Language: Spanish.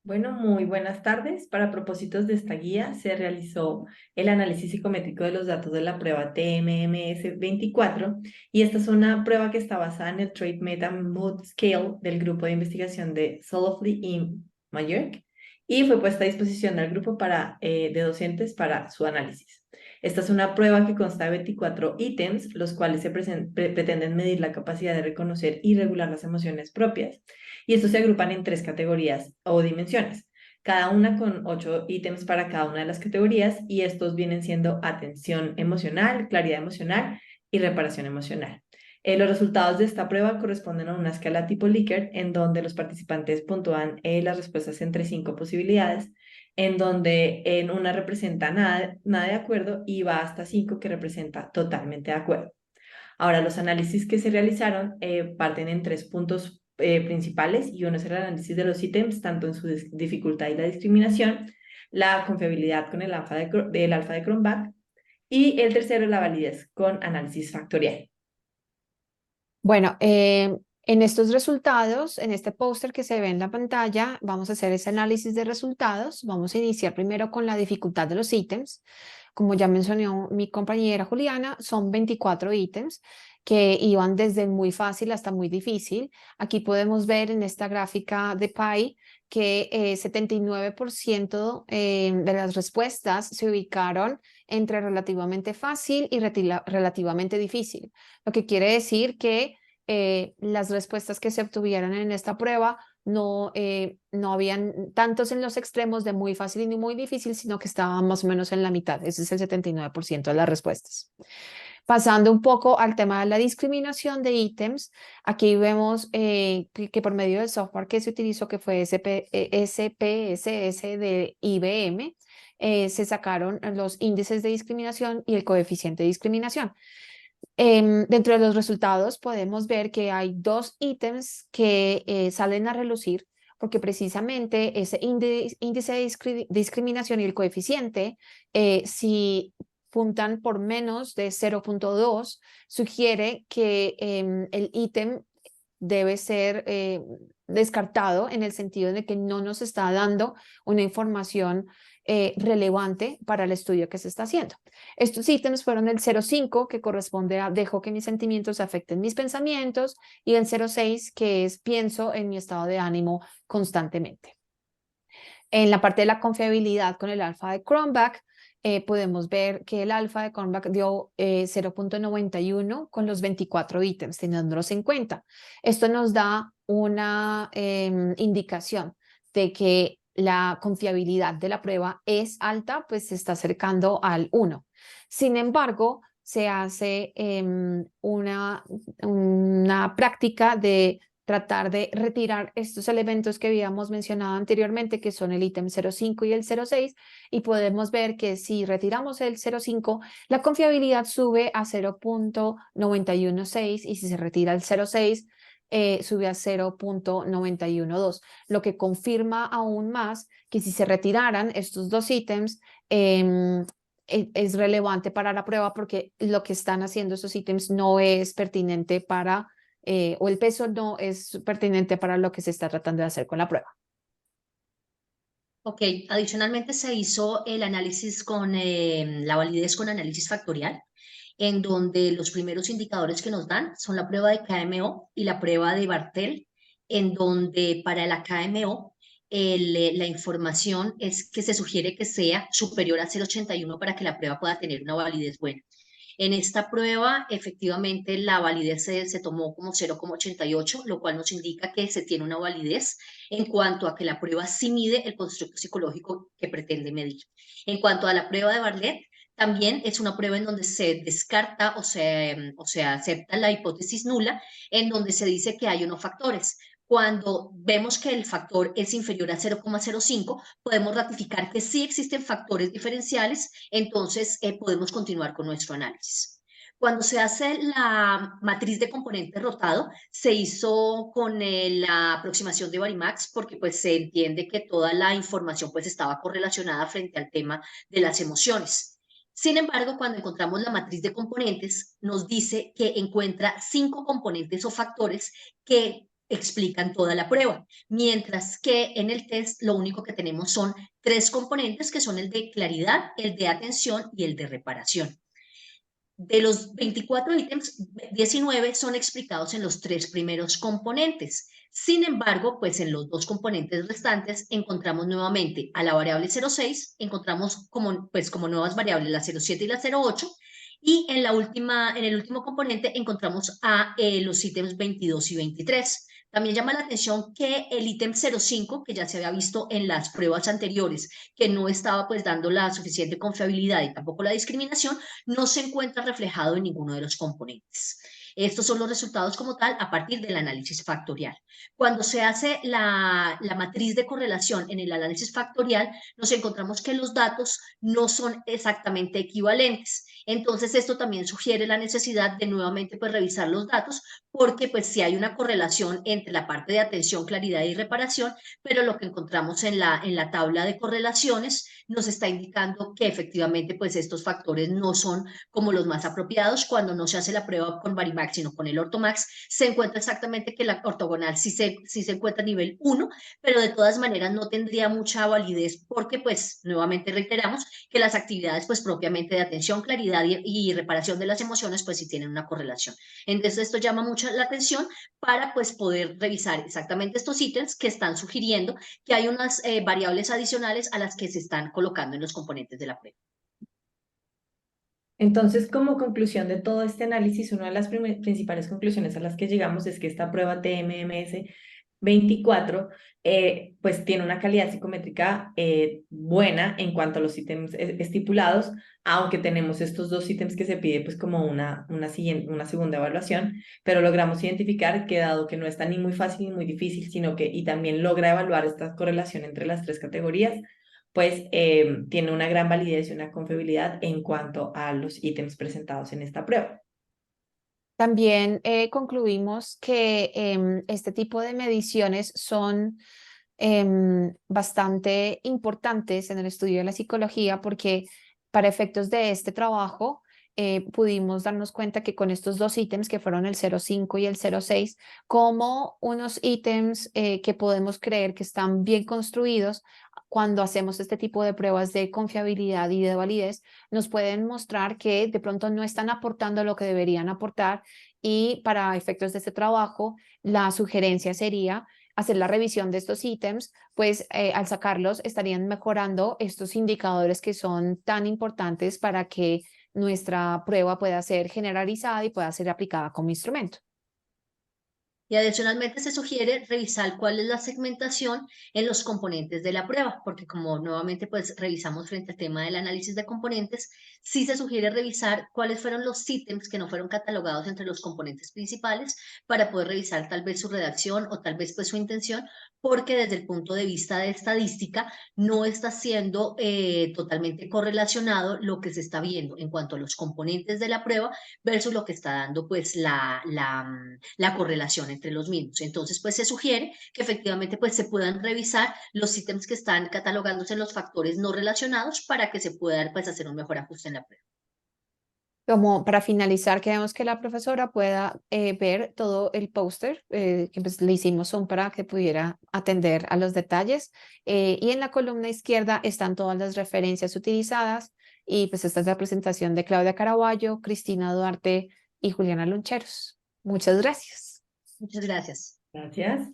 Bueno, muy buenas tardes. Para propósitos de esta guía, se realizó el análisis psicométrico de los datos de la prueba TMMS 24 y esta es una prueba que está basada en el Trait Meta Mood Scale del grupo de investigación de Solofly y Majorque y fue puesta a disposición del grupo de docentes para su análisis. Esta es una prueba que consta de 24 ítems, los cuales pretenden medir la capacidad de reconocer y regular las emociones propias y estos se agrupan en tres categorías o dimensiones, cada una con 8 ítems para cada una de las categorías y estos vienen siendo atención emocional, claridad emocional y reparación emocional. Los resultados de esta prueba corresponden a una escala tipo Likert en donde los participantes puntúan las respuestas entre 5 posibilidades, en donde en una representa nada de acuerdo y va hasta 5 que representa totalmente de acuerdo. Ahora, los análisis que se realizaron parten en 3 puntos principales y uno es el análisis de los ítems, tanto en su dificultad y la discriminación, la confiabilidad con del alfa de Cronbach y el tercero, la validez con análisis factorial. Bueno, en estos resultados, en este póster que se ve en la pantalla, vamos a hacer ese análisis de resultados. Vamos a iniciar primero con la dificultad de los ítems. Como ya mencionó mi compañera Juliana, son 24 ítems que iban desde muy fácil hasta muy difícil. Aquí podemos ver en esta gráfica de PI que 79% de las respuestas se ubicaron entre relativamente fácil y relativamente difícil, lo que quiere decir que las respuestas que se obtuvieron en esta prueba no habían tantos en los extremos de muy fácil y muy difícil, sino que estaban más o menos en la mitad. Ese es el 79% de las respuestas. Pasando un poco al tema de la discriminación de ítems, aquí vemos que por medio del software que se utilizó, que fue SPSS de IBM, se sacaron los índices de discriminación y el coeficiente de discriminación. Dentro de los resultados podemos ver que hay dos ítems que salen a relucir porque precisamente ese índice de discriminación y el coeficiente, si puntan por menos de 0,2, sugiere que el ítem debe ser descartado en el sentido de que no nos está dando una información relevante para el estudio que se está haciendo. Estos ítems fueron el 0,5, que corresponde a dejo que mis sentimientos afecten mis pensamientos, y el 0,6, que es pienso en mi estado de ánimo constantemente. En la parte de la confiabilidad con el alfa de Cronbach, podemos ver que el alfa de Cronbach dio 0,91 con los 24 ítems, teniéndolos en cuenta. Esto nos da una indicación de que la confiabilidad de la prueba es alta, pues se está acercando al 1. Sin embargo, se hace una práctica de tratar de retirar estos elementos que habíamos mencionado anteriormente, que son el ítem 0,5 y el 0,6, y podemos ver que si retiramos el 0,5, la confiabilidad sube a 0,916 y si se retira el 0,6, sube a 0,912, lo que confirma aún más que si se retiraran estos dos ítems, es relevante para la prueba porque lo que están haciendo esos ítems no es pertinente para o el peso no es pertinente para lo que se está tratando de hacer con la prueba. Ok, adicionalmente se hizo el análisis con la validez con análisis factorial, en donde los primeros indicadores que nos dan son la prueba de KMO y la prueba de Bartel, en donde para la KMO la información es que se sugiere que sea superior a 0,81 para que la prueba pueda tener una validez buena. En esta prueba, efectivamente, la validez se tomó como 0,88, lo cual nos indica que se tiene una validez en cuanto a que la prueba sí mide el constructo psicológico que pretende medir. En cuanto a la prueba de Bartlett, también es una prueba en donde se descarta o se acepta la hipótesis nula, en donde se dice que hay unos factores. Cuando vemos que el factor es inferior a 0,05, podemos ratificar que sí existen factores diferenciales, entonces podemos continuar con nuestro análisis. Cuando se hace la matriz de componente rotado, se hizo con la aproximación de Varimax porque pues se entiende que toda la información pues estaba correlacionada frente al tema de las emociones. Sin embargo, cuando encontramos la matriz de componentes, nos dice que encuentra 5 componentes o factores que explican toda la prueba, mientras que en el test lo único que tenemos son 3 componentes que son el de claridad, el de atención y el de reparación. De los 24 ítems, 19 son explicados en los 3 primeros componentes. Sin embargo, pues en los 2 componentes restantes encontramos nuevamente a la variable 0,6, encontramos como nuevas variables la 0,7 y la 0,8, y en el último componente encontramos a los ítems 22 y 23. También llama la atención que el ítem 0,5, que ya se había visto en las pruebas anteriores, que no estaba pues dando la suficiente confiabilidad y tampoco la discriminación, no se encuentra reflejado en ninguno de los componentes. Estos son los resultados como tal a partir del análisis factorial. Cuando se hace la matriz de correlación en el análisis factorial, nos encontramos que los datos no son exactamente equivalentes. Entonces, esto también sugiere la necesidad de nuevamente pues, revisar los datos, porque pues sí hay una correlación entre la parte de atención, claridad y reparación, pero lo que encontramos en la tabla de correlaciones nos está indicando que efectivamente pues estos factores no son como los más apropiados. Cuando no se hace la prueba con Varimax, sino con el Ortomax, se encuentra exactamente que la ortogonal sí se encuentra a nivel 1, pero de todas maneras no tendría mucha validez porque pues nuevamente reiteramos que las actividades pues propiamente de atención, claridad y reparación de las emociones pues sí tienen una correlación. Entonces esto llama mucho la atención para pues poder revisar exactamente estos ítems que están sugiriendo que hay unas variables adicionales a las que se están colocando en los componentes de la prueba. Entonces, como conclusión de todo este análisis, una de las principales conclusiones a las que llegamos es que esta prueba TMMS 24 pues tiene una calidad psicométrica buena en cuanto a los ítems estipulados, aunque tenemos estos 2 ítems que se pide pues como una segunda evaluación, pero logramos identificar que dado que no está ni muy fácil ni muy difícil, sino que y también logra evaluar esta correlación entre las 3 categorías, pues tiene una gran validez y una confiabilidad en cuanto a los ítems presentados en esta prueba. También concluimos que este tipo de mediciones son bastante importantes en el estudio de la psicología porque para efectos de este trabajo pudimos darnos cuenta que con estos 2 ítems que fueron el 0,5 y el 0,6, como unos ítems que podemos creer que están bien construidos, cuando hacemos este tipo de pruebas de confiabilidad y de validez, nos pueden mostrar que de pronto no están aportando lo que deberían aportar, y para efectos de este trabajo, la sugerencia sería hacer la revisión de estos ítems, pues al sacarlos estarían mejorando estos indicadores que son tan importantes para que nuestra prueba pueda ser generalizada y pueda ser aplicada como instrumento. Y adicionalmente se sugiere revisar cuál es la segmentación en los componentes de la prueba, porque como nuevamente pues revisamos frente al tema del análisis de componentes, sí se sugiere revisar cuáles fueron los ítems que no fueron catalogados entre los componentes principales para poder revisar tal vez su redacción o tal vez pues su intención, porque desde el punto de vista de estadística no está siendo totalmente correlacionado lo que se está viendo en cuanto a los componentes de la prueba versus lo que está dando pues la correlación entre los mismos. Entonces, pues se sugiere que efectivamente pues se puedan revisar los ítems que están catalogándose en los factores no relacionados para que se pueda pues hacer un mejor ajuste en la prueba. Como para finalizar, queremos que la profesora pueda ver todo el póster que pues, le hicimos Zoom para que pudiera atender a los detalles. Y en la columna izquierda están todas las referencias utilizadas. Y pues esta es la presentación de Claudia Caraballo, Cristina Duarte y Juliana Loncheros. Muchas gracias. Muchas gracias. Gracias.